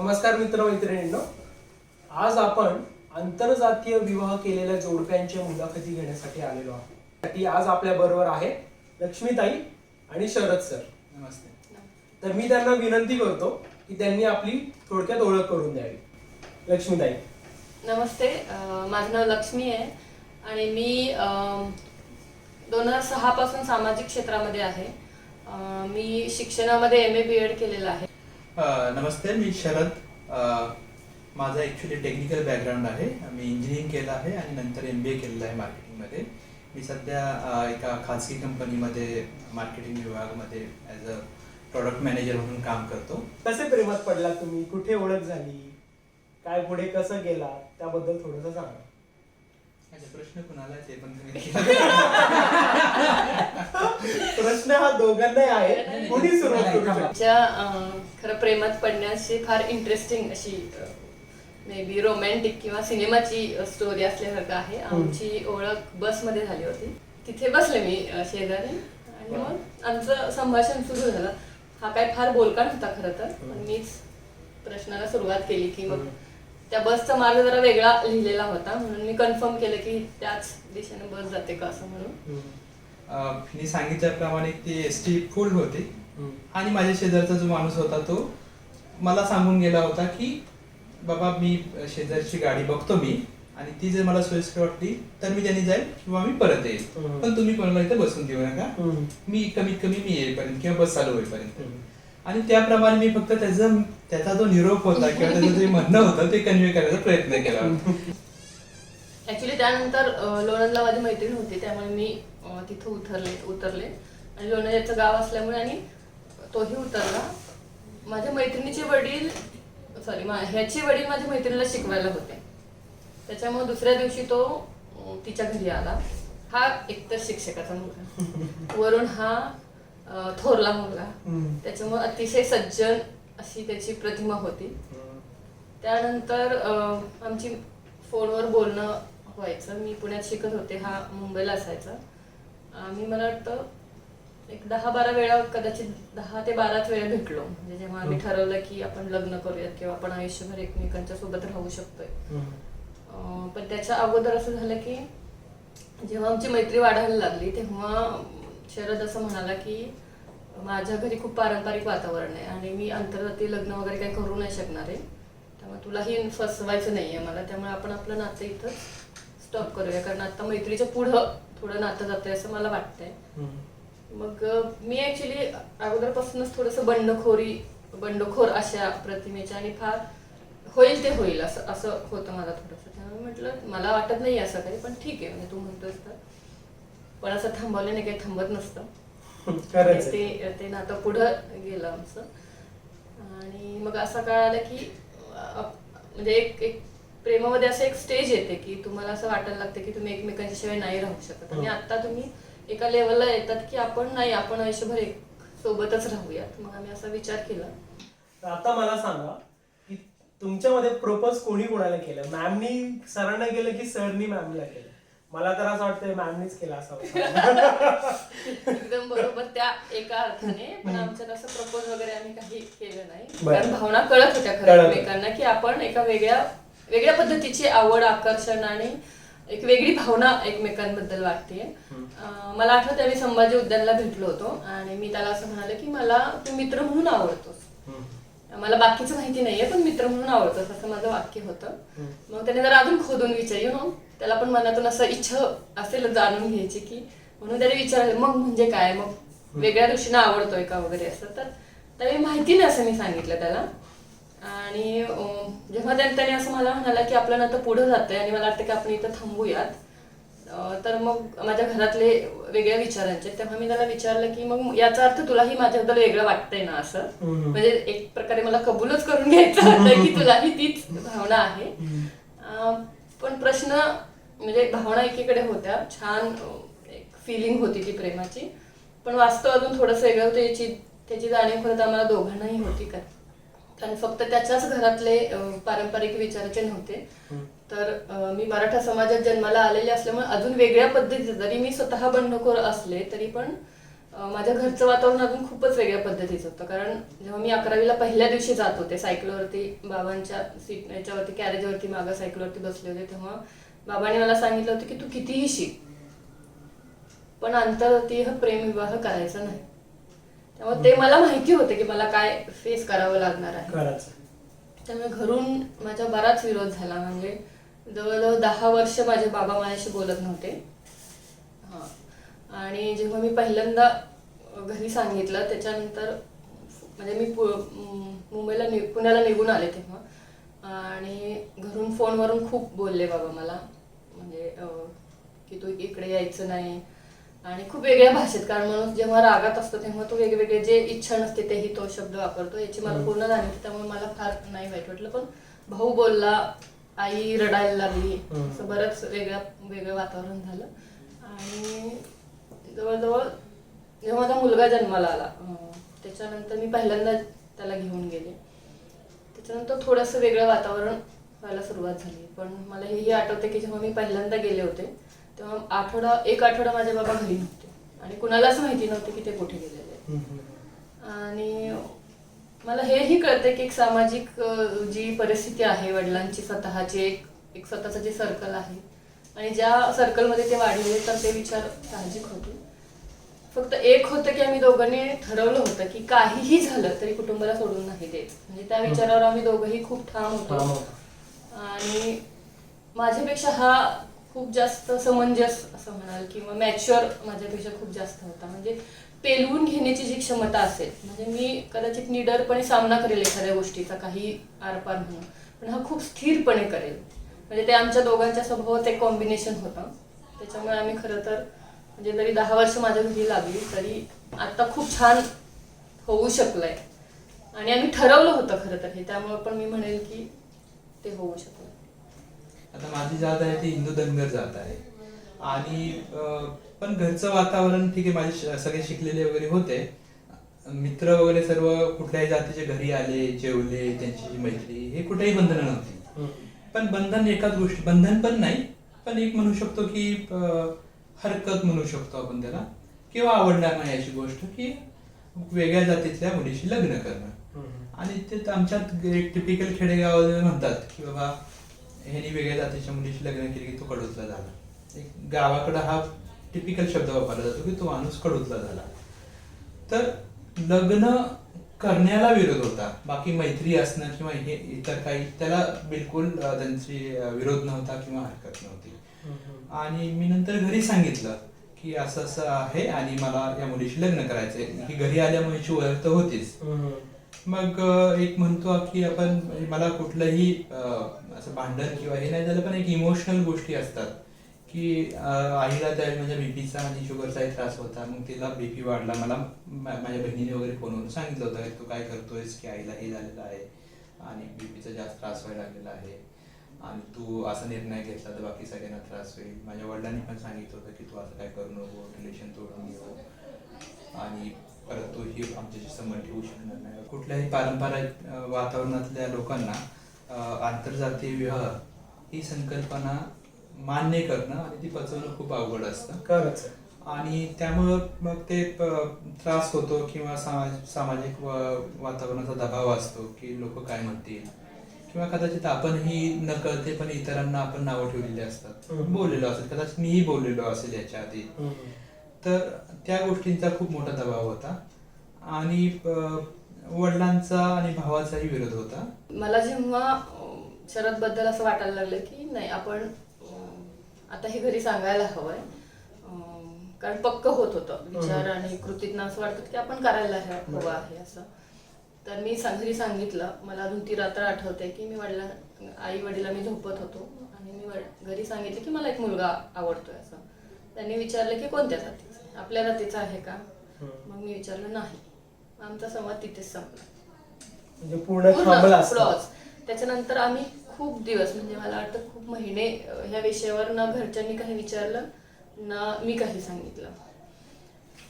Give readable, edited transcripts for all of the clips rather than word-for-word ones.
नमस्कार मित्र-मैत्रिणींनो, आज आपण आंतरजातीय विवाह केलेल्या जोडप्यांच्या मुलाखती घेण्यासाठी आलेलो आहोत. आज आपल्या बरोबर आहे लक्ष्मीताई आणि शरद सर. नमस्ते. तर मी त्यांना विनंती करतो की त्यांनी आपली थोडक्यात ओळख करून द्यावी. लक्ष्मीताई. नमस्ते, माझं नाव लक्ष्मी आहे आणि मी 2006 पासून सामाजिक क्षेत्रामध्ये आहे. मी शिक्षणामध्ये MA BEd केलेलं आहे. नमस्ते, मी शरद. माझा ॲक्च्युली टेक्निकल बॅकग्राऊंड आहे. मी इंजिनिअरिंग केलं आहे आणि नंतर MBA केलेलं आहे मार्केटिंगमध्ये. मी सध्या एका खाजगी कंपनीमध्ये मार्केटिंग विभागामध्ये ॲज अ प्रॉडक्ट मॅनेजर म्हणून काम करतो. कसे प्रेमात पडला तुम्ही? कुठे ओळख झाली? काय पुढे कसं गेला? त्याबद्दल थोडंसं सांगा. प्रश्न कुणाला ते पण प्रश्न हा दोघांनाही आहे. कोणी सुरुवात करू शकतं? खरं प्रेमात पडण्याची फार इंटरेस्टिंग अशी मे बी रोमॅन्टिक किंवा सिनेमाची स्टोरी असल्यासारखं आहे. आमची ओळख बसमध्ये झाली होती. तिथे बसले मी शेजारी आणि मग आमचं संभाषण सुरू झालं. हा काय फार बोलका नव्हता खरं तर, पण मीच प्रश्नाला सुरुवात केली की मग त्या बसचा मार्ग जरा वेगळा लिहिलेला होता, म्हणून मी कन्फर्म केलं की त्याच दिशेने बस जाते का असं म्हणून. मी सांगितल्याप्रमाणे ती ST फुल होती आणि माझ्या शेजारचा जो माणूस होता तो मला सांगून गेला होता की बाबा मी शेजारची गाडी बघतो मी आणि ती जर मला सोयीस्कर वाटली तर मी त्यांनी जाईल किंवा मी परत येईल, पण तुम्ही कोणाला इथे बसून देऊ नका, मी कमीत कमी मी येईपर्यंत किंवा बस चालू होईपर्यंत. आणि त्याप्रमाणे मी फक्त त्याचा जो निरोप होता किंवा त्याचं जे म्हणणं होतं ते कन्व्हे करायचा प्रयत्न केला. ऍक्च्युली त्यानंतर लोणंदला माझी मैत्रीण होती, त्यामुळे मी तिथं उतरले आणि लोणंद याचं गाव असल्यामुळे आणि तोही उतरला. माझ्या मैत्रिणीचे वडील ह्याचे वडील माझ्या मैत्रिणीला शिकवायला होते, त्याच्यामुळे दुसऱ्या दिवशी तो तिच्या घरी आला. हा एकतर शिक्षकाचा मुलगा, वरून हा थोरला मुलगा, त्याच्यामुळे अतिशय सज्जन अशी त्याची प्रतिमा होती. त्यानंतर आमची फोनवर बोलणं व्हायचं. मी पुण्यात शिकत होते, हा मुंबईला असायचा. आम्ही मला वाटतं एक 10-12 वेळा, कदाचित 10 ते 12 वेळा भेटलो. म्हणजे जेव्हा आम्ही ठरवलं की आपण लग्न करूयात किंवा आपण आयुष्यभर एकमेकांच्या सोबत राहू शकतोय. पण त्याच्या अगोदर असं झालं की जेव्हा आमची मैत्री वाढायला लागली तेव्हा शरद असं म्हणाला की माझ्या घरी खूप पारंपरिक वातावरण आहे आणि मी आंतरजातीय लग्न वगैरे काही करू नाही शकणार आहे, त्यामुळे तुलाही फसवायचं नाही आहे मला, त्यामुळे आपण आपलं नातं इथं स्टॉप करूया, कारण आता मैत्रीच्या पुढं थोडं नातं जातंय असं मला वाटतंय. मग मी ऍक्च्युली अगोदरपासूनच थोडंसं बंडखोर अशा प्रतिमेच्या आणि फार होईल ते होईल असं होतं मला थोडंसं. त्यामुळे म्हटलं मला वाटत नाही असं काही, पण ठीक आहे म्हणजे तू म्हणतोस तर. पण असं थांबवल्याने काही थांबत नसतं. ते नातं पुढं गेलं आमचं. आणि मग असं कळालं की म्हणजे एक प्रेमामध्ये असं एक स्टेज येते की तुम्हाला असं वाटायला लागतं की तुम्ही एकमेकांच्या शिवाय नाही राहू शकत, आणि आता तुम्ही एका लेवलला येतात की आपण आयुष्यभर एक सोबतच राहूयात. मग आम्ही असा विचार केला. आता मला सांगा की तुमच्यामध्ये प्रपोज कोणी कोणाला केलं? मॅमनी सरांना केलं की सरनी मॅमला केलं? मला तर असं वाटतंय मॅमनीच केला असावं. एकदम बरोबर त्या एका अर्थाने. पण आमच्यात असं प्रपोज वगैरे आम्ही काही केलं नाही, कारण भावना कळत होत्या खरं एकमेकांना की आपण एका वेगळ्या पद्धतीची आवड, आकर्षण आणि एक वेगळी भावना एकमेकांबद्दल वाटतेय. मला आठवतं आम्ही संभाजी उद्यानला भेटलो होतो आणि मी त्याला असं म्हणाले की मला तू मित्र म्हणून आवडतोस, मला बाकीचं माहिती नाहीये पण मित्र म्हणून आवडतोस, असं माझं वाक्य होतं. मग त्याने जरा अजून खोदून विचारलं, त्याला पण मनातून असं इच्छा असेल जाणून घ्यायची की, म्हणून त्याने विचारलं मग म्हणजे काय, मग वेगळ्या दृष्टीने आवडतोय का वगैरे असं. तर त्यावेळी माहिती नाही असं मी सांगितलं त्याला. आणि जेव्हा त्याने असं मला म्हणाला की आपलं नातं पुढं जातंय आणि मला वाटतं की आपण इथं थांबूयात, तर मग माझ्या घरातले वेगळ्या विचारांचे, तेव्हा मी त्याला विचारलं की मग याचा अर्थ तुलाही माझ्याबद्दल वेगळं वाटतंय ना असं. म्हणजे एक प्रकारे मला कबूलच करून घ्यायचं होतं की तुलाही तीच भावना आहे. पण प्रश्न म्हणजे भावना एकीकडे होत्या, छान एक फिलिंग होती ती प्रेमाची, पण वास्तव अजून थोडंसं वेगळं होतं त्याची जाणीव खरं तर आम्हाला दोघांनाही होती. कारण फक्त त्याच्याच घरातले पारंपरिक विचाराचे नव्हते, तर मी मराठा समाजात जन्माला आलेले असल्यामुळे अजून वेगळ्या पद्धतीचे, जरी मी स्वतः बंडखोर असले तरी पण माझ्या घरचं वातावरण अजून खूपच वेगळ्या पद्धतीचं होतं. कारण जेव्हा मी 11वीला पहिल्या दिवशी जात होते सायकलवरती, बाबांच्या सीट याच्यावरती कॅरेजवरती मागं सायकलवरती बसले होते, तेव्हा बाबांनी मला सांगितलं होतं की तू कितीही शिक पण आंतरजातीय प्रेमविवाह करायचा नाही. त्यामुळे ते मला माहिती होते की मला काय फेस करावं लागणार आहे. करायचं. त्यामुळे घरून माझा बराच विरोध झाला. म्हणजे जवळजवळ 10 वर्ष माझे बाबा माझ्याशी बोलत नव्हते. हां. आणि जेव्हा मी पहिल्यांदा घरी सांगितलं त्याच्यानंतर म्हणजे मी पुण्याला निघून आले तेव्हा, आणि घरून फोनवरून खूप बोलले बाबा मला, म्हणजे की तू इकडे यायचं नाही, आणि खूप वेगळ्या भाषेत. कारण माणूस जेव्हा रागात असतो तेव्हा तो वेगवेगळे जे इच्छा नसते तेही तो शब्द वापरतो, याची मला पूर्ण जाणीव होती. त्यामुळे मला फार नाही वाईट वाटलं. पण भाऊ बोलला, आई रडायला लागली, असं बरंच वेगळं वातावरण झालं. आणि जवळजवळ जेव्हा माझा मुलगा जन्माला आला त्याच्यानंतर मी पहिल्यांदा त्याला घेऊन गेले, त्याच्यानंतर थोडंसं वेगळं वातावरण व्हायला सुरुवात झाली. पण मला हेही आठवते की जेव्हा मी पहिल्यांदा गेले होते तेव्हा एक आठवडा माझे बाबा घरी नव्हते आणि कुणालाच माहिती नव्हते की ते कुठे गेलेले. आणि मला हेही कळते की एक सामाजिक जी परिस्थिती आहे, वडिलांची स्वतःची एक स्वतःचं जे सर्कल आहे आणि ज्या सर्कलमध्ये ते वाढलेले, तर ते विचार साहजिक होते. फक्त एक होतं की आम्ही दोघांनी ठरवलं होतं की काहीही झालं तरी कुटुंबाला सोडून नाही देत. म्हणजे त्या विचारावर आम्ही दोघंही खूप ठाम होतो. आणि माझ्यापेक्षा हा खूप जास्त समंजस असं म्हणाल किंवा मॅच्युअर माझ्यापेक्षा खूप जास्त होता. म्हणजे पेलवून घेण्याची जी क्षमता असेल, म्हणजे मी कदाचित निडरपणे सामना करेल एखाद्या गोष्टीचा, काही आरपार म्हणून, पण हा खूप स्थिरपणे करेल. म्हणजे ते आमच्या दोघांच्या स्वभावात एक कॉम्बिनेशन होतं. त्याच्यामुळे आम्ही खरं तर म्हणजे जरी 10 वर्ष माझ्या घरी लागली तरी आता खूप छान होऊ शकलंय. आणि आम्ही ठरवलं होतं खरं तर हे, त्यामुळे पण मी म्हणेल की ते होऊ शकलं. आता माझी जात आहे ती हिंदू धनगर जात आहे, आणि पण घरचं वातावरण ठीक आहे. माझे सगळे शिकलेले वगैरे होते, मित्र वगैरे सर्व कुठल्याही जातीचे घरी आले, जेवले, त्यांची मैत्री, हे कुठेही बंधनं नव्हती. पण बंधन एकाच गोष्टी, बंधन पण नाही, पण एक म्हणू शकतो की हरकत म्हणू शकतो आपण त्याला, किंवा आवडणार नाही अशी गोष्ट की वेगळ्या जातीतल्या मुलीशी लग्न करणं. आणि ते आमच्यात एक टिपिकल खेडेगावामध्ये म्हणतात की बाबा ह्यानी वेगळ्या जातीच्या मुलीशी लग्न केली की तो कडूतला झाला. एक गावाकडं हा टिपिकल शब्द वापरला जातो की तो माणूस कडूतला झाला. तर लग्न करण्याला विरोध होता, बाकी मैत्री असणं किंवा हे इतर काही त्याला बिलकुल त्यांची विरोध नव्हता किंवा हरकत नव्हती. आणि मी नंतर घरी सांगितलं की असं असं आहे आणि मला या मुलीशी लग्न करायचंय. ही घरी आल्यामुळे ओळख तर होतीच. मग एक म्हणतो की आपण, मला कुठलंही असं भांडण किंवा हे नाही झालं, पण एक इमोशनल गोष्टी असतात की आईला त्या म्हणजे बीपीचा आणि शुगरचाही त्रास होता. मग तिला बीपी वाढला. मला माझ्या बहिणीने वगैरे फोनवरून सांगितलं होतं की तू काय करतोयस की आईला हे झालेलं आहे आणि बीपीचा जास्त त्रास व्हायला लागलेला आहे, आणि तू असा निर्णय घेतला तर बाकी सगळ्यांना त्रास होईल. माझ्या वडिलांनी पण सांगितलं होतं की तू असं काय करू नको, रिलेशन तोडून घेऊ, आणि परत तो ही आमच्याशी संबंध ठेवू शकणार नाही. कुठल्याही पारंपरिक वातावरणातल्या लोकांना आंतरजातीय विवाह ही संकल्पना मान्य करणं आणि ती पचवणं खूप अवघड असतं. खरंच. आणि त्यामुळं मग ते त्रास होतो किंवा सामाजिक वातावरणाचा दबाव असतो की लोक काय म्हणतील, किंवा कदाचित आपणही नकळते पण इतरांना आपण नावं ठेवलेली असतात, बोललेलो असेल, कदाचित मीही बोललेलो असेल याच्या आधी. तर त्या गोष्टींचा खूप मोठा दबाव होता आणि वडिलांचा आणि भावाचाही विरोध होता. मला जेव्हा शरद बद्दल असं वाटायला लागलं की नाही, आपण आता हे घरी सांगायला हवंय, कारण पक्क होत होतं विचार आणि कृतीतनं असं वाटतं की आपण करायला हवं आहे असं. तर मी घरी सांगितलं. मला अजून ती रात्र आठवते की मी आई वडिला मी झोपत होतो आणि मी घरी सांगितलं की मला एक मुलगा आवडतोय असं. त्यांनी विचारलं की कोणत्या जातीचा, आपल्या जातीचा आहे का? मग मी विचारलं नाही. आमचा संवाद तिथेच संपला. म्हणजे पूर्ण थांबला. त्याच्यानंतर आम्ही खूप दिवस, म्हणजे मला वाटतं खूप महिने ह्या विषयावर ना घरच्यांनी काही विचारलं ना मी काही सांगितलं.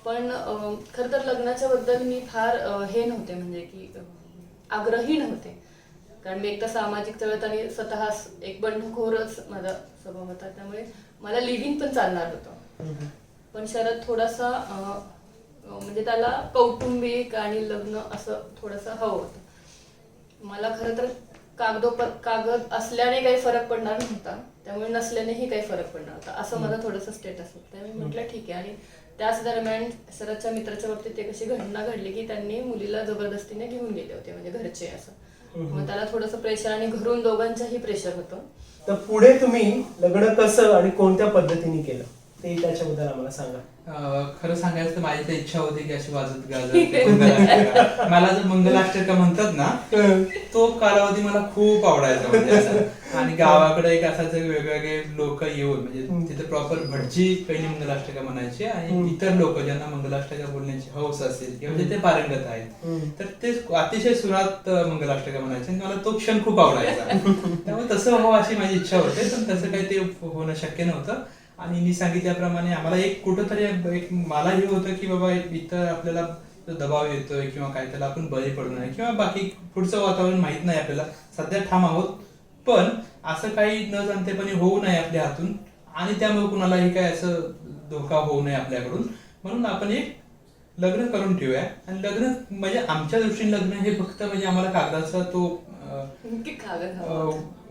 पण खरं तर लग्नाच्या बद्दल मी फार हे नव्हते, म्हणजे की आग्रही नव्हते. कारण मी एक तर सामाजिक चळत आणि स्वतः एक बंडखोरच माझा स्वभाव होता, त्यामुळे मला लिव्हिंग पण चालणार होतं. पण शरद थोडासा म्हणजे त्याला कौटुंबिक आणि लग्न असं थोडंसं हवं होतं. मला खरं तर कागद असल्याने काही फरक पडणार नव्हता, त्यामुळे नसल्यानेही काही फरक पडणार होता असं माझं थोडंसं स्टेटस होतं. त्यामुळे म्हटलं ठीक आहे. आणि त्याच दरम्यान शरदच्या मित्राच्या बाबतीत एक अशी घटना घडली की त्यांनी मुलीला जबरदस्तीने घेऊन गेले होते, म्हणजे घरचे असं. मग त्याला थोडंसं प्रेशर आणि घरून दोघांच्याही प्रेशर होतं. तर पुढे तुम्ही लग्न कसं आणि कोणत्या पद्धतीने केलं ते त्याच्याबद्दल आम्हाला सांगा. खरं सांगायचं तर माझी तर इच्छा होती की अशी वाजत गाजत ते मंगलाष्टका. मला जो मंगलाष्टका म्हणतात ना तो कालावधी मला खूप आवडायचा म्हणजे असं. आणि गावाकडे एक असाच वेगवेगळे लोक येऊन म्हणजे तिथे प्रॉपर भटजी पहिली मंगलाष्टका म्हणायची आणि इतर लोक ज्यांना मंगलाष्टका बोलण्याची हौस असेल किंवा जे ते पारंगत आहेत तर ते अतिशय सुरात मंगलाष्टका म्हणायचे आणि मला तो क्षण खूप आवडायचा. त्यामुळे तसं व्हावं अशी माझी इच्छा होती, पण तसं काही ते होणं शक्य नव्हतं. आणि मी सांगितल्याप्रमाणे आम्हाला एक कुठंतरी एक मला हे होतं की बाबा इथं आपल्याला दबाव येतोय किंवा काय त्याला आपण बळी पडू नये किंवा बाकी पुढचं वातावरण माहित नाही आपल्याला, सध्या ठाम आहोत, पण असं काही न जाणतेपणे होऊ नये आपल्या हातून आणि त्यामुळे कुणालाही काय असं धोका होऊ नये आपल्याकडून, म्हणून आपण एक लग्न करून ठेवूया. आणि लग्न म्हणजे आमच्या दृष्टीने लग्न हे फक्त म्हणजे आम्हाला कागदाचा तो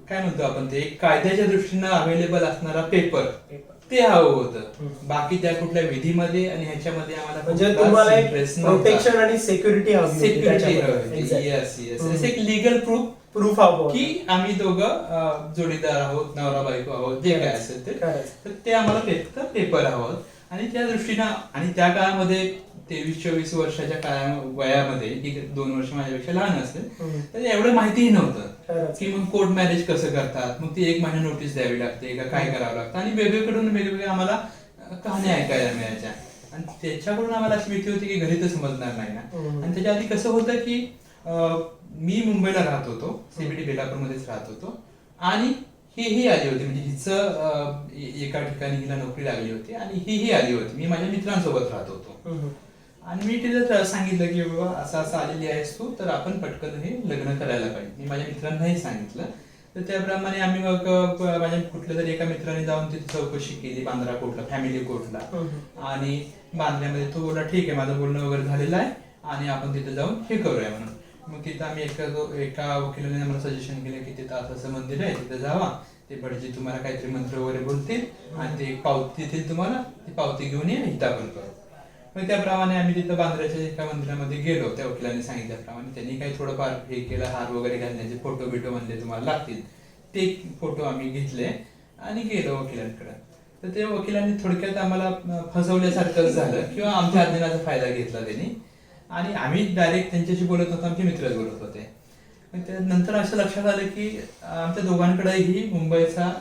काय म्हणतो आपण ते कायद्याच्या दृष्टीनं अवेलेबल असणारा पेपर ते हवं होतं. बाकी त्या कुठल्या विधीमध्ये आणि ह्याच्यामध्ये आम्हाला म्हणजे तुम्हाला एक प्रोटेक्शन आणि सिक्युरिटी एक लीगल प्रूफ हवं की आम्ही दोघं जोडीदार आहोत, नवरा बायको आहोत, जे काय असेल ते, तर ते आम्हाला फक्त पेपर हवं. आणि त्या दृष्टीनं आणि त्या काळामध्ये 23-24 वर्षाच्या वयामध्ये की 2 वर्ष माझ्यापेक्षा लहान असेल तर एवढं माहितीही नव्हतं की मग कोर्ट मॅरेज कसं करतात, मग ती 1 महिना नोटीस द्यावी लागते का काय करावं लागतं. आणि वेगवेगळीकडून वेगवेगळ्या आम्हाला कहाण्या ऐकायला मिळायच्या आणि त्याच्याकडून आम्हाला अशी भीती होती की घरी तर समजणार नाही ना. आणि त्याच्या आधी कसं होतं की मी मुंबईला राहत होतो, CBD बेलापूरमध्येच राहत होतो आणि ही आली होती, म्हणजे हिचं एका ठिकाणी हिला नोकरी लागली होती आणि ही आली होती. मी माझ्या मित्रांसोबत राहत होतो आणि मी तिला सांगितलं की बाबा असं असं आलेली आहेस तू, तर आपण पटकन हे लग्न करायला पाहिजे. मी माझ्या मित्रांनाही सांगितलं. तर त्याप्रमाणे आम्ही मग माझ्या कुठल्या तरी एका मित्राने जाऊन तिथे चौकशी केली बांद्रा कोर्टला, फॅमिली कोर्टला. आणि बांद्र्यामध्ये तो बोलला ठीक आहे, माझं बोलणं वगैरे झालेलं आहे आणि आपण तिथे जाऊन हे करूया म्हणून. मग तिथं आम्ही एका वकिलाने आम्हाला सजेशन केलं की तिथं असं मंदिर आहे, तिथं जावा, ते भटजी तुम्हाला काहीतरी मंत्र वगैरे बोलतील आणि ते पावती देतील तुम्हाला, ती पावती घेऊन या, इथं आपण करू. मग त्याप्रमाणे आम्ही तिथं बांद्र्याच्या एका मंदिरामध्ये गेलो. त्या वकिलांनी सांगितल्याप्रमाणे त्यांनी काही थोडंफार हे केलं, हार वगैरे घालण्याचे फोटो बिटो म्हणले तुम्हाला लागतील, ते फोटो आम्ही घेतले आणि गेलो वकिलांकडे. तर त्या वकिलांनी थोडक्यात आम्हाला फसवल्यासारखंच झालं किंवा आमच्या अज्ञानाचा फायदा घेतला त्यांनी. आणि आम्ही डायरेक्ट त्यांच्याशी बोलत नव्हतो, आमचे मित्रच बोलत होते. नंतर असं लक्षात आलं की आमच्या दोघांकडेही मुंबईचा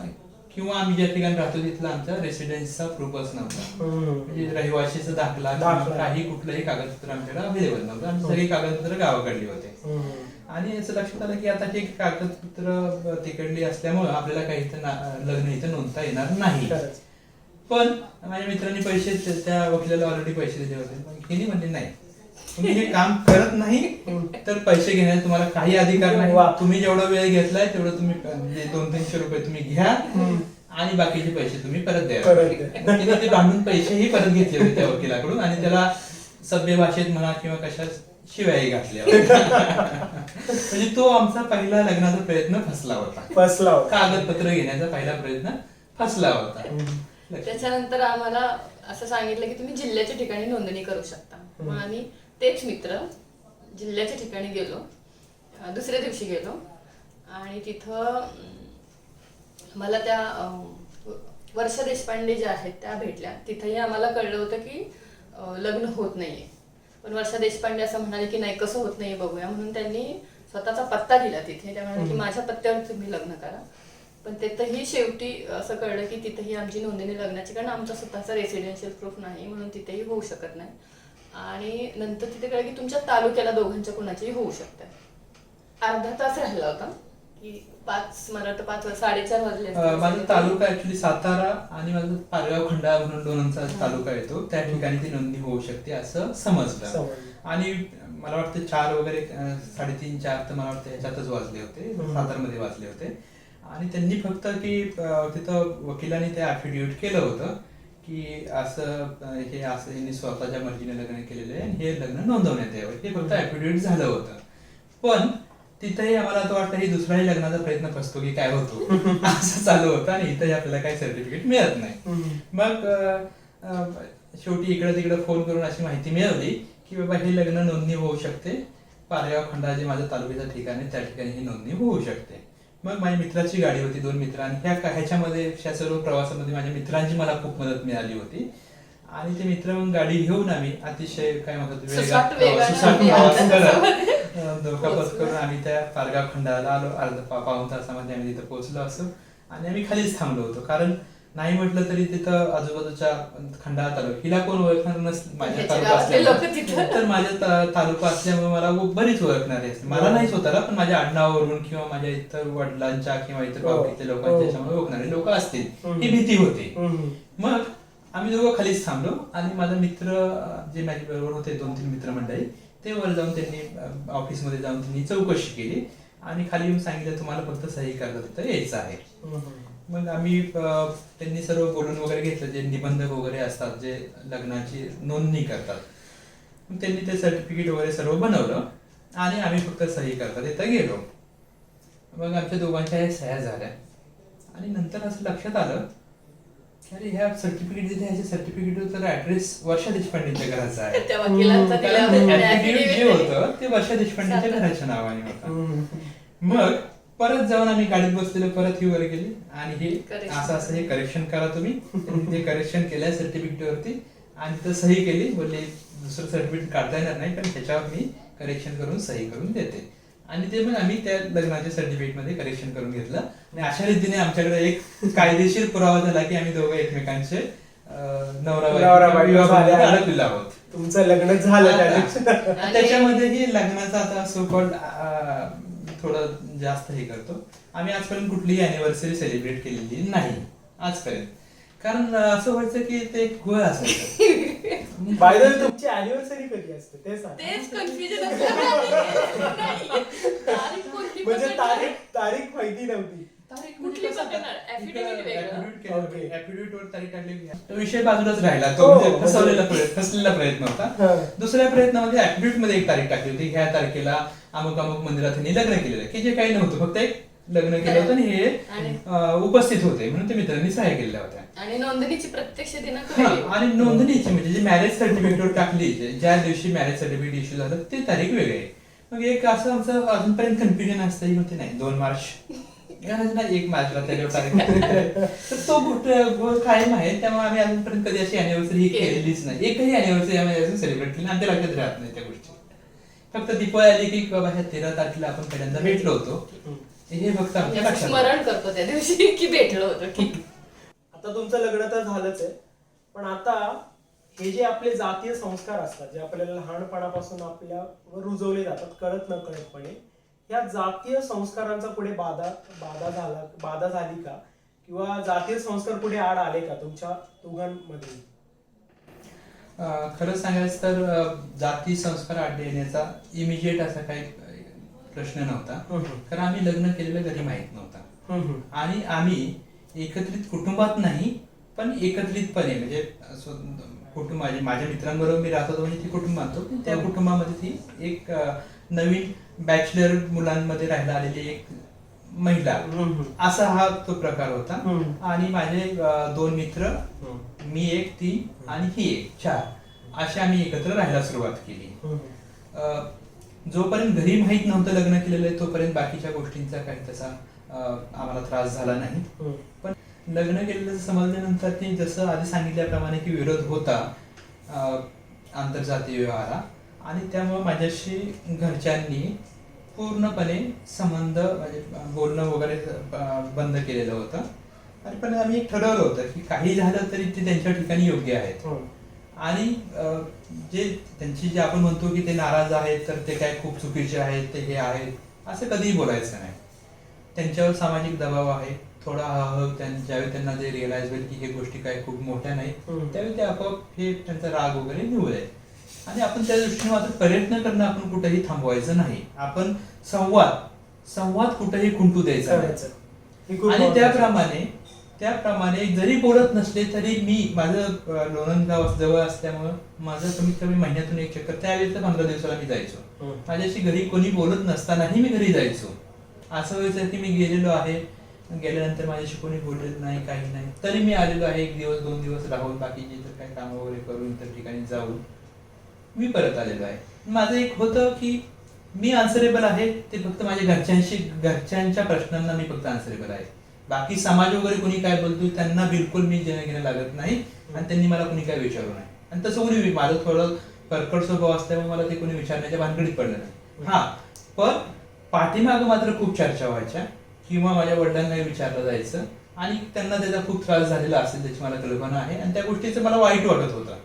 किंवा आम्ही ज्या ठिकाणी राहतो तिथला आमचा रेसिडेन्सचा प्रूफच नव्हता, म्हणजे रहिवाशीचा दाखला काही कुठलंही कागदपत्र आमच्याकडे अवेलेबल नव्हतं. आमची सगळी कागदपत्र गावाकडली होते. आणि असं लक्षात आलं की आता हे कागदपत्र तिकडली असल्यामुळे आपल्याला काही लग्न इथं नोंदता येणार नाही. पण माझ्या मित्रांनी पैसे त्या वकिलाला ऑलरेडी पैसे दिले होते. हिने म्हणले नाही, तुम्ही हे काम करत नाही तर पैसे घेण्याचा तुम्हाला काही अधिकार नाही. तुम्ही जेवढा वेळ घेतलाय तेवढं तुम्ही 200-300 रुपये तुम्ही घ्या आणि बाकीचे पैसे तुम्ही परत द्या. तिने ते बांधून पैसेही परत घेतले होते त्या वकिलाकडून आणि त्याला सभ्य भाषेत म्हणा किंवा कशात शिवाय घातल्या. म्हणजे तो आमचा पहिला लग्नाचा प्रयत्न फसला होता. कागदपत्र घेण्याचा पहिला प्रयत्न फसला होता. त्याच्यानंतर आम्हाला असं सांगितलं की तुम्ही जिल्ह्याच्या ठिकाणी नोंदणी करू शकता. मग आम्ही तेच मित्र जिल्ह्याच्या ठिकाणी गेलो, दुसऱ्या दिवशी गेलो आणि तिथं मला त्या वर्षा देशपांडे ज्या आहेत त्या भेटल्या. तिथंही आम्हाला कळलं होतं की लग्न होत नाहीये. पण वर्षा देशपांडे असं म्हणाले की नाही, कसं होत नाहीये बघूया, म्हणून त्यांनी स्वतःचा पत्ता दिला तिथे. त्या म्हणाले की माझ्या पत्त्यावर तुम्ही लग्न करा. पण तिथंही शेवटी असं कळलं की तिथेही आमची नोंदणी लग्नाची, कारण आमचा स्वतःचा रेसिडेन्शियल प्रूफ नाही, म्हणून तिथेही होऊ शकत नाही. आणि नंतर तिथे कळलं की तुमच्या तालुक्याला दोघांच्या कुणाचीही होऊ शकते. अर्धा तास राहिला होता की 5 मला वाटतं 5-4:30 वाजले. माझा तालुका ऍक्च्युली सातारा आणि माझा पारगाव खंडाळा म्हणून दोनचा तालुका येतो, त्या ठिकाणी ती नोंदणी होऊ शकते असं समजलं. आणि मला वाटतं 4 वगैरे 3:30-4 तर मला वाटतं ह्याच्यातच वाजले होते, सातारमध्ये वाजले होते. आणि त्यांनी फक्त की तिथं वकिलांनी ते ऍफिडेव्हिट केलं होतं की हे असं यांनी स्वतःच्या मर्जीने लग्न केलेलं आहे आणि हे लग्न नोंदवण्यात यावं, हे फक्त ऍफिडेव्हिट झालं होतं. पण तिथेही आम्हाला असं वाटतं की दुसराही लग्नाचा प्रयत्न फसतो की काय होतो असं चालू होतं आणि इथंही आपल्याला काही सर्टिफिकेट मिळत नाही. मग शेवटी इकडे तिकडे फोन करून अशी माहिती मिळवली की बाबा हे लग्न नोंदणी होऊ शकते, पारगाव खंडा जे माझं तालुक्याचं ठिकाण आहे त्या ठिकाणी ही नोंदणी होऊ शकते. मग माझ्या मित्राची गाडी होती, 2 मित्र, आणि ह्याच्यामध्ये ह्या सर्व प्रवासामध्ये माझ्या मित्रांची मला खूप मदत मिळाली होती. आणि ते मित्र मग गाडी घेऊन आम्ही अतिशय काय म्हणतात सुसाट सुसाट वेगाने प्रवास करत धोका पत्करून आम्ही त्या पारगाव खंडाला आलो. अर्धा पाऊण तासामध्ये आम्ही तिथं पोहोचलो असो आणि आम्ही खालीच थांबलो होतो, कारण नाही म्हटलं तरी तिथं आजूबाजूच्या खंडाळा तालुका हिला कोण ओळखणार माझ्या तालुका असल्यामुळे, तर माझ्या तालुका असल्यामुळे मला बरीच ओळखणारी असते. मला नाही स्वतःला, पण माझ्या आडनावावरून किंवा माझ्या इतर वडिलांच्या किंवा इतर बाकीच्या लोकांच्या याच्यामुळे ओळखणारे लोक असतील ही भीती होती. मग आम्ही दोघं खालीच थांबलो आणि माझा मित्र जे माझ्या बरोबर होते 2-3 मित्र मंडळी ते वर जाऊन त्यांनी ऑफिसमध्ये जाऊन त्यांनी चौकशी केली आणि खाली येऊन सांगितलं तुम्हाला फक्त सही करायला तिथं यायचं आहे. मग आम्ही त्यांनी सर्व बोलून वगैरे घेतलं, जे निबंधक वगैरे असतात जे लग्नाची नोंदणी करतात, मग त्यांनी ते सर्टिफिकेट वगैरे सर्व बनवलं आणि आम्ही फक्त सही करता तिथं गेलो. मग आमच्या दोघांच्या ह्या सह्या झाल्या आणि नंतर असं लक्षात आलं की अरे ह्या सर्टिफिकेट जिथे ह्याच्या सर्टिफिकेटवर ऍड्रेस वर्षा देशपांडेच्या घराचा आहे. ऍफिडेव्हिट जे होतं ते वर्षा देशपांडेच्या घराच्या नावाने होतं. मग परत जाऊन आम्ही गाडीत बसलेलो, परत ही वर गेली आणि हे असं हे करेक्शन करा तुम्ही. त्यांनी ते करेक्शन केलंय सर्टिफिकेट वरती आणि तिथं सही केली. बोलले दुसरं सर्टिफिकेट काढता येणार नाही, पण त्याच्यावर मी करेक्शन करून सही करून देते. आणि ते मग आम्ही त्या लग्नाच्या सर्टिफिकेट मध्ये करेक्शन करून घेतलं आणि अशा रीतीने आमच्याकडे एक कायदेशीर पुरावा झाला की आम्ही दोघं एकमेकांचे नवरा बायको अडकलेलो आहोत. तुमचं लग्न झालं त्याच्यामध्येही लग्नाचा आता सो कॉल्ड थोडं जास्त हे करतो. आम्ही आजपर्यंत कुठलीही अॅनिव्हर्सरी सेलिब्रेट केलेली नाही आजपर्यंत, कारण असं व्हायचं की ते एक घोळ असायचं. बाय द वे तुमची अॅनिव्हर्सरी कधी असते ते सांग. तेच कन्फ्युजन म्हणजे तारीख माहिती नव्हती. ऍफिडेव्हिट वर तारीख काढली, तो विषय बाजूलाच राहिला. तो म्हणजे फसलेला प्रयत्न होता. दुसऱ्या प्रयत्नामध्ये ऍफिडेव्हिट मध्ये एक तारीख टाकली होती, ह्या तारखेला अमुक अमुक मंदिरात त्यांनी लग्न केलेलं, की जे काही नव्हतं, फक्त एक लग्न केलं होतं आणि हे उपस्थित होते म्हणून ते मित्रांनी सह्या केलेल्या होत्या. आणि नोंदणीची प्रत्यक्ष दिनांक आणि नोंदणीची म्हणजे जे मॅरेज सर्टिफिकेटवर टाकली, ज्या दिवशी मॅरेज सर्टिफिकेट इश्यू झालं ते तारीख वेगळी आहे. मग एक असं आमचं अजूनपर्यंत कन्फ्युजन असतं, होते नाही 2 मार्च 1 मार्चला त्याच्यावर तारीख, तर तो कायम आहे. त्यामुळे आम्ही अजूनपर्यंत कधी अशी अॅनिव्हर्सरी ही केलेलीच नाही. एकही अॅनिव्हर्सरी आम्ही अजून सेलिब्रेट केली आणि ते लक्षात राहत नाही त्या गोष्टी. फक्त दिवाळी आली की बाबा ह्या 13 तारखेला आपण पहिल्यांदा भेटलो होतो, हे फक्त आमच्या लक्षात स्मरण करतो त्या दिवशी की भेटलो होतो की. आता तुमचं लग्न तर झालंच आहे, पण आता हे जे आपले जातीय संस्कार असतात जे आपल्याला लहानपणापासून आपल्यावर रुजवले जातात कळत न कळतपणे, या जातीय संस्कारांचा पुढे बाधा झाली का, किंवा जातीय संस्कार पुढे आड आले का तुमच्या दोघांमध्ये? खरं सांगायचं तर जाती संस्कार आड येण्याचा इमिजिएट असा काही प्रश्न नव्हता, कारण आम्ही लग्न केलेलं घरी माहित नव्हतं. आणि आम्ही एकत्रित कुटुंबात नाही पण एकत्रितपणे म्हणजे कुटुंब, माझ्या मित्रांबरोबर मी राहतो म्हणजे ती कुटुंब मानतो, पण त्या कुटुंबामध्ये ती एक नवीन बॅचलर मुलांमध्ये राहायला आलेली एक महिला, असा हा तो प्रकार होता. आणि माझे 2 मित्र, मी एक, ती आणि ही एक, 4 असे आम्ही एकत्र राहायला सुरुवात केली. जोपर्यंत घरी माहित नव्हतं लग्न केलेलं आहे तोपर्यंत बाकीच्या गोष्टींचा काही तसा आम्हाला त्रास झाला नाही. पण लग्न केलेलं समजल्यानंतर ती जसं आधी सांगितल्याप्रमाणे की विरोध होता आंतरजातीय विवाहाला, आणि त्यामुळे माझ्याशी घरच्यांनी पूर्णपणे संबंध म्हणजे बोलणं वगैरे बंद केलेलं होतं. आणि पण आम्ही एक ठरवलं होतं की काही झालं तरी ते त्यांच्या ठिकाणी योग्य आहेत. आणि जे आपण म्हणतो की ते नाराज आहेत तर ते काय खूप चुकीचे आहेत, ते हे आहेत, असं कधीही बोलायचं नाही. त्यांच्यावर सामाजिक दबाव आहे थोडा, ज्यावेळी त्यांना जे रिअलाइज होईल की हे गोष्टी काही खूप मोठ्या नाही, त्यावेळी ते आपोआप हे त्यांचा राग वगैरे निवड आहे. आणि आपण त्या दृष्टीने मात्र प्रयत्न करणं आपण कुठेही थांबवायचं नाही. आपण संवाद कुठेही खुंटू द्यायचा नाही. आणि त्याप्रमाणे त्याप्रमाणे जरी बोलत नसले तरी मी माझं लोणंदगाव जवळ असल्यामुळं माझं कमीत कमी महिन्यातून एक चक्कर, त्यावेळेस तर 15 दिवसाला मी जायचो. माझ्याशी घरी कोणी बोलत नसतानाही मी घरी जायचो. असं व्हायचं की मी गेलेलो आहे, गेल्यानंतर माझ्याशी कोणी बोललेलं नाही, काही नाही, तरी मी आलेलो आहे 1 दिवस 2 दिवस राहून, बाकीचे तर काही काम वगैरे करून इतर ठिकाणी जाऊन मी परत आलेलो आहे. माझं एक होतं की मी आन्सरेबल आहे, ते फक्त माझ्या घरच्यांच्या प्रश्नांना मी फक्त आन्सरेबल आहे. बाकी समाज वगैरे कोणी काय बोलतो त्यांना बिलकुल मी घेणं लागत नाही आणि त्यांनी मला कोणी काय विचारू नाही. आणि तसं कोणी, माझं थोडं कर्कट स्वभाव असल्यामुळे मला ते कोणी विचारण्याच्या भानगडीत पडलं नाही. हा, पण पाठीमागं मात्र खूप चर्चा व्हायच्या किंवा माझ्या वडिलांनाही विचारलं जायचं आणि त्यांना त्याचा खूप त्रास झालेला असेल त्याची मला कल्पना आहे आणि त्या गोष्टीचं मला वाईट वाटत होतं.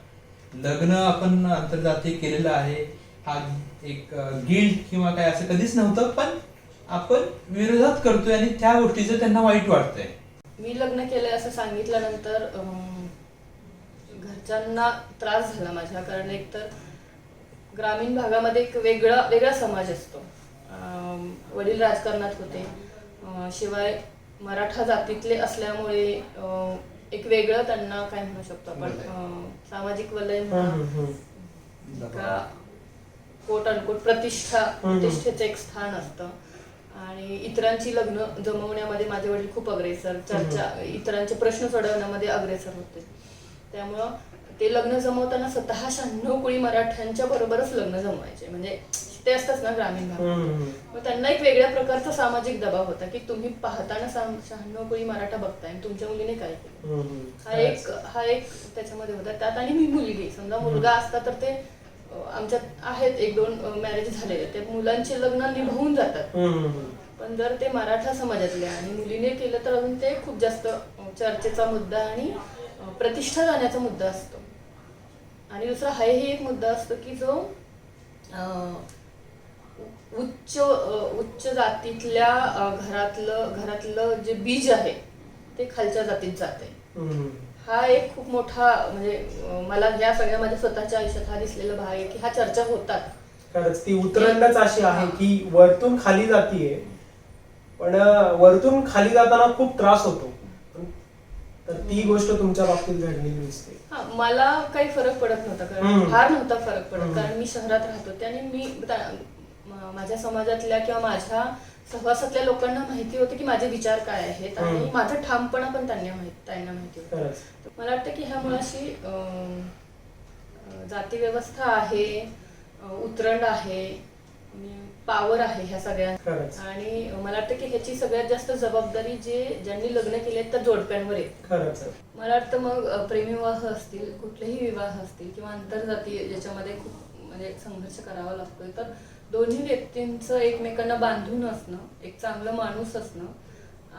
लग्न आपण आंतरजातीय केलेलं आहे, हा एक गिल्ट किंवा काय असं कधीच नव्हतं, पण आपण विरोधात करतोय आणि त्या गोष्टीचं त्यांना वाईट वाटतंय. मी लग्न केलंय असं सांगितल्यानंतर घरच्यांना त्रास झाला माझ्या, कारण एकतर ग्रामीण भागामध्ये एक वेगळा समाज असतो. वडील राजकारणात होते, शिवाय मराठा जातीतले असल्यामुळे एक वेगळं त्यांना काय म्हणू शकतो आपण, सामाजिक वलय का कोट अनकोट प्रतिष्ठेचं एक स्थान असतं. आणि इतरांची लग्न जमवण्यामध्ये माझे वडील खूप अग्रेसर, इतरांचे प्रश्न सोडवण्यामध्ये अग्रेसर होते. त्यामुळं ते लग्न जमवताना स्वतः 96 कुळी मराठ्यांच्या बरोबरच लग्न जमवायचे. म्हणजे ते असतात ना ग्रामीण भागात, मग त्यांना एक वेगळ्या प्रकारचा सामाजिक दबाव होता की तुम्ही पाहताना 96 कुळी मराठा बघताय, तुमच्या मुलीने काय केलं, हा एक त्याच्यामध्ये होता. त्यात आणि मी मुलगी, समजा मुलगा असता तर ते आमच्यात आहेत 1-2 मॅरेज झालेले, त्या मुलांचे लग्न निभावून जातात. पण जर ते मराठा समाजातले आणि मुलीने केलं तर अजून ते खूप जास्त चर्चेचा मुद्दा आणि प्रतिष्ठा जाण्याचा मुद्दा असतो. आणि दुसरा हाही एक मुद्दा असतो की जो उच्च जातीतल्या घरातलं जे बीज आहे ते खालच्या जातीत जाते. हा एक खूप मोठा, म्हणजे मला या सगळ्यामध्ये स्वतःच्या आयुष्यात हा दिसलेला भाग आहे की हा चर्चा होतात. खरंच ती उतरंडच अशी आहे की वरतून खाली जातीये, पण वरतून खाली जाताना खूप त्रास होतो. तर ती गोष्ट तुमच्या बाबतीत घडलेली दिसते. हा, मला काही फरक पडत नव्हता, कारण फार नव्हता फरक पडत, कारण मी शहरात राहत होते आणि मी माझ्या समाजातल्या किंवा माझ्या सहवासातल्या लोकांना माहिती होतं की माझे विचार काय आहेत आणि माझा ठामपणा पण त्यांना माहिती होतं. मला वाटतं की ह्या मुळाशी जाती व्यवस्था आहे, उतरंड आहे, पावर आहे ह्या सगळ्या. आणि मला वाटतं की ह्याची सगळ्यात जास्त जबाबदारी ज्यांनी लग्न केले तर जोडप्यांवर आहे. मला वाटतं मग प्रेमविवाह असतील, कुठलेही विवाह असतील किंवा आंतरजातीय ज्याच्यामध्ये खूप म्हणजे संघर्ष करावा लागतोय, तर दोन्ही व्यक्तींचं एकमेकांना बांधून असणं, एक चांगलं माणूस असणं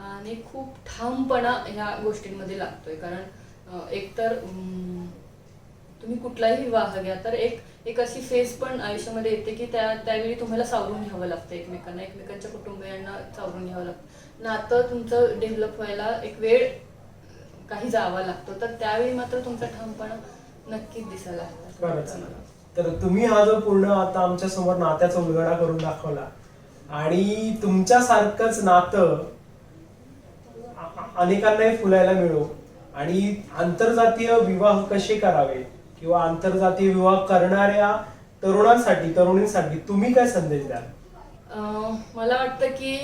आणि खूप ठामपणा ह्या गोष्टींमध्ये लागतोय. कारण एकतर तुम्ही कुठलाही विवाह घ्या तर एक अशी फेज पण आयुष्यामध्ये येते की त्यावेळी तुम्हाला सावरून घ्यावं लागतं एकमेकांना, एकमेकांच्या कुटुंबियांना सावरून घ्यावं लागतं. नातं तुमचं डेव्हलप व्हायला एक वेळ काही जावा लागतो, तर त्यावेळी मात्र तुमचा ठामपणा नक्कीच दिसायला हवा. तर तुम्ही हा जो पूर्ण आता आमच्या समोर नात्याचा उलगडा करून दाखवला आणि तुमच्यासारखंच नातं अनेकांनाही फुलायला मिळो आणि आंतरजातीय विवाह कसे करावे किंवा आंतरजातीय विवाह करणाऱ्या तरुणींसाठी तुम्ही काय संदेश द्याल? मला वाटतं की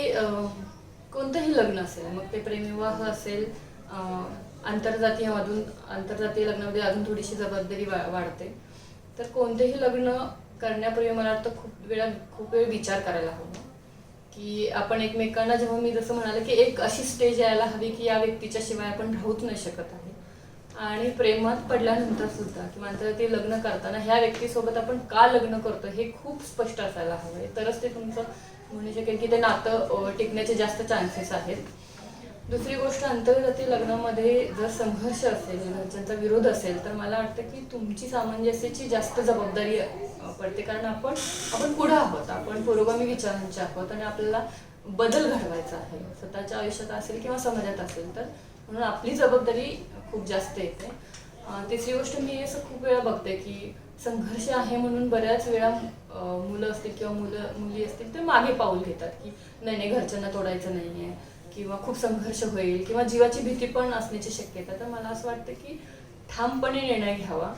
कोणतंही लग्न असेल, मग ते प्रेमविवाह असेल, आंतरजातीय लग्नामध्ये अजून थोडीशी जबाबदारी वाढते. तर कोणतेही लग्न करण्यापूर्वी मला वाटतं खूप वेळ विचार करायला हवा की आपण एकमेकांना, जेव्हा मी जसं म्हणाले की एक अशी स्टेज यायला हवी की या व्यक्तीच्या शिवाय आपण राहूच नाही शकत आहे. आणि प्रेमात पडल्यानंतर सुद्धा किंवा ते लग्न करताना ह्या व्यक्तीसोबत आपण का लग्न करतो हे खूप स्पष्ट असायला हवं, तरच ते तुमचं म्हणू शकेल की ते नातं टिकण्याचे जास्त चान्सेस आहेत. दुसरी गोष्ट, आंतरजातीय लग्नामध्ये जर संघर्ष असेल, घरच्यांचा विरोध असेल, तर मला वाटतं की तुमची सामंजस्याची जास्त जबाबदारी पडते. कारण आपण पुढे आहोत, आपण पुरोगामी विचारांचे आहोत आणि आपल्याला बदल घडवायचा आहे, स्वतःच्या आयुष्यात असेल किंवा समाजात असेल, तर म्हणून आपली जबाबदारी खूप जास्त येते. तिसरी गोष्ट, मी असं खूप वेळा बघते की संघर्ष आहे म्हणून बऱ्याच वेळा मुलं असतील किंवा मुली असतील ते मागे पाऊल घेतात की नाही घरच्यांना तोडायचं नाहीये, किंवा खूप संघर्ष होईल किंवा जीवाची भीती पण असण्याची शक्यता. तर मला असं वाटतं की ठामपणे निर्णय घ्यावा,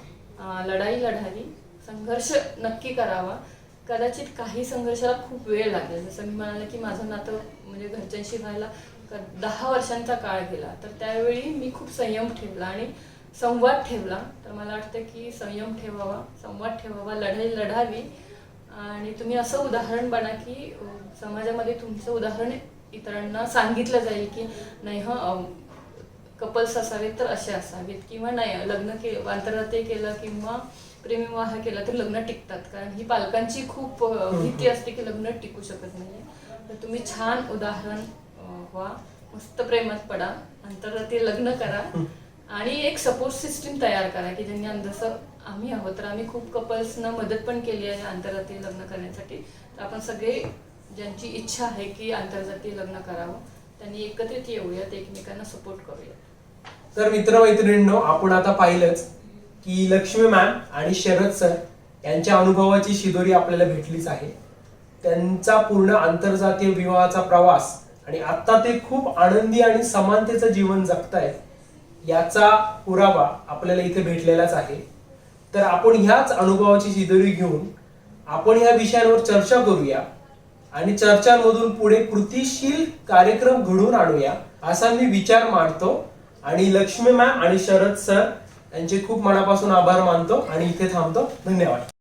लढाई लढावी, संघर्ष नक्की करावा. कदाचित काही संघर्षाला खूप वेळ लागेल. जसं मी म्हणाले की माझं नातं म्हणजे घरच्यांशी व्हायला 10 वर्षांचा काळ गेला. तर त्यावेळी मी खूप संयम ठेवला आणि संवाद ठेवला. तर मला वाटतं की संयम ठेवावा, संवाद ठेवावा, लढाई लढावी. आणि तुम्ही असं उदाहरण बना की समाजामध्ये तुमचं उदाहरण इतरांना सांगितलं जाईल की नाही कपल्स असावेत तर असे असावेत, किंवा नाही लग्न आंतरराष्ट्रीय केलं किंवा प्रेमविवाह केला तर लग्न टिकतात. कारण ही पालकांची खूप भीती असते की लग्न टिकू शकत नाही. तर तुम्ही छान उदाहरण व्हा, मस्त प्रेमात पडा, आंतरराष्ट्रीय लग्न करा आणि एक सपोर्ट सिस्टीम तयार करा की ज्यांनी जसं आम्ही आहोत तर आम्ही खूप कपल्सना मदत पण केली आहे आंतरराष्ट्रीय लग्न करण्यासाठी. तर आपण सगळे ज्यांची इच्छा आहे की आंतरराष्ट्रीय लग्न करावं त्यांनी एकत्रित येऊयात, एकमेकांना सपोर्ट करूयात. तर मित्रमैत्रिणींनो, आपण आता पाहिलंच की लक्ष्मी मॅम आणि शरद सर यांच्या अनुभवाची शिदोरी आपल्याला भेटलीच आहे. त्यांचा पूर्ण आंतरजातीय विवाहाचा प्रवास आणि आता ते खूप आनंदी आणि समानतेचं जीवन जगतायत याचा पुरावा आपल्याला इथे भेटलेलाच आहे. तर आपण ह्याच अनुभवाची शिदोरी घेऊन आपण ह्या विषयांवर चर्चा करूया आणि चर्चांमधून पुढे कृतीशील कार्यक्रम घडवून आणूया असा मी विचार मांडतो. आणि लक्ष्मी मॅम आणि शरद सर यांचे खूप मनापासून आभार मानतो आणि इथे थांबतो. धन्यवाद.